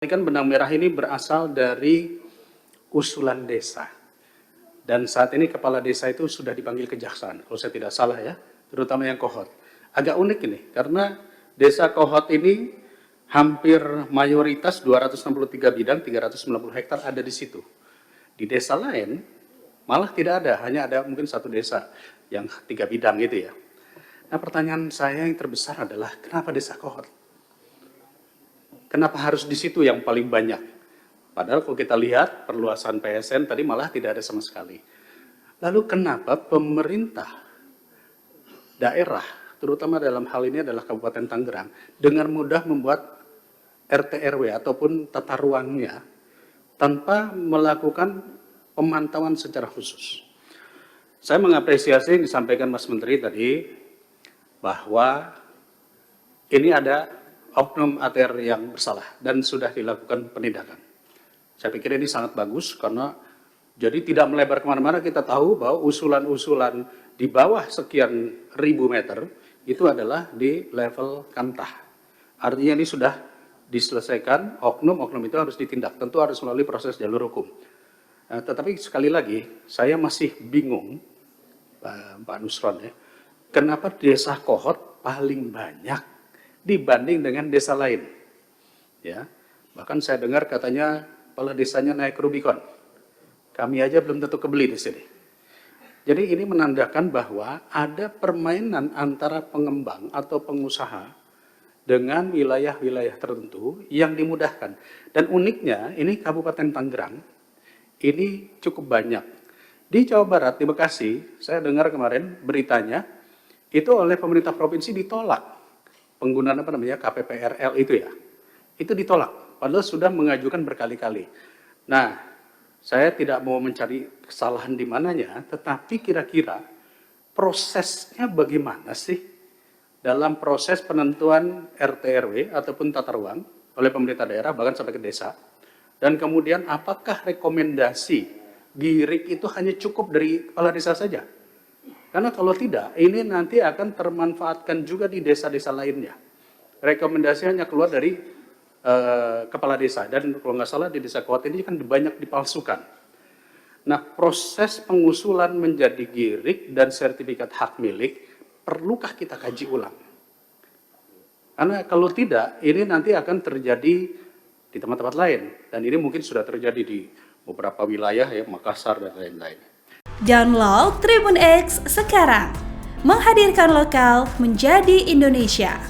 Ini kan benang merah ini berasal dari usulan desa. Dan saat ini kepala desa itu sudah dipanggil kejaksaan, kalau saya tidak salah ya, terutama yang Kohot. Agak unik ini, karena desa Kohot ini hampir mayoritas 263 bidang, 390 hektar ada di situ. Di desa lain malah tidak ada, hanya ada mungkin satu desa yang 3 bidang gitu ya. Nah pertanyaan saya yang terbesar adalah kenapa desa Kohot? Kenapa harus di situ yang paling banyak? Padahal kalau kita lihat perluasan PSN tadi malah tidak ada sama sekali. Lalu kenapa pemerintah daerah, terutama dalam hal ini adalah Kabupaten Tangerang, dengan mudah membuat RT RW ataupun tata ruangnya tanpa melakukan pemantauan secara khusus? Saya mengapresiasi yang disampaikan Mas Menteri tadi bahwa ini ada oknum ATR yang bersalah dan sudah dilakukan penindakan. Saya pikir ini sangat bagus karena jadi tidak melebar kemana-mana. Kita tahu bahwa usulan-usulan di bawah sekian ribu meter itu adalah di level kantah. Artinya ini sudah diselesaikan, oknum-oknum itu harus ditindak. Tentu harus melalui proses jalur hukum. Nah, tetapi sekali lagi saya masih bingung, Pak Nusron ya, kenapa desa Kohot paling banyak dibanding dengan desa lain, ya. Bahkan saya dengar katanya kepala desanya naik Rubicon. Kami aja belum tentu kebeli di sini. Jadi ini menandakan bahwa ada permainan antara pengembang atau pengusaha dengan wilayah-wilayah tertentu yang dimudahkan. Dan uniknya ini Kabupaten Tangerang ini cukup banyak. Di Jawa Barat, di Bekasi, saya dengar kemarin beritanya itu oleh pemerintah provinsi ditolak. Penggunaan KPPRL itu ya, itu ditolak, padahal sudah mengajukan berkali-kali. Nah, saya tidak mau mencari kesalahan di mananya, tetapi kira-kira prosesnya bagaimana sih dalam proses penentuan RT RW ataupun tata ruang oleh pemerintah daerah, bahkan sampai ke desa, dan kemudian apakah rekomendasi GIRIK itu hanya cukup dari kepala desa saja? Karena kalau tidak, ini nanti akan termanfaatkan juga di desa-desa lainnya. Rekomendasi hanya keluar dari kepala desa. Dan kalau nggak salah di desa Kohot ini kan banyak dipalsukan. Nah, proses pengusulan menjadi GIRIK dan sertifikat hak milik, perlukah kita kaji ulang? Karena kalau tidak, ini nanti akan terjadi di tempat-tempat lain. Dan ini mungkin sudah terjadi di beberapa wilayah, ya, Makassar dan lain-lain. Download Tribun X sekarang, menghadirkan lokal menjadi Indonesia.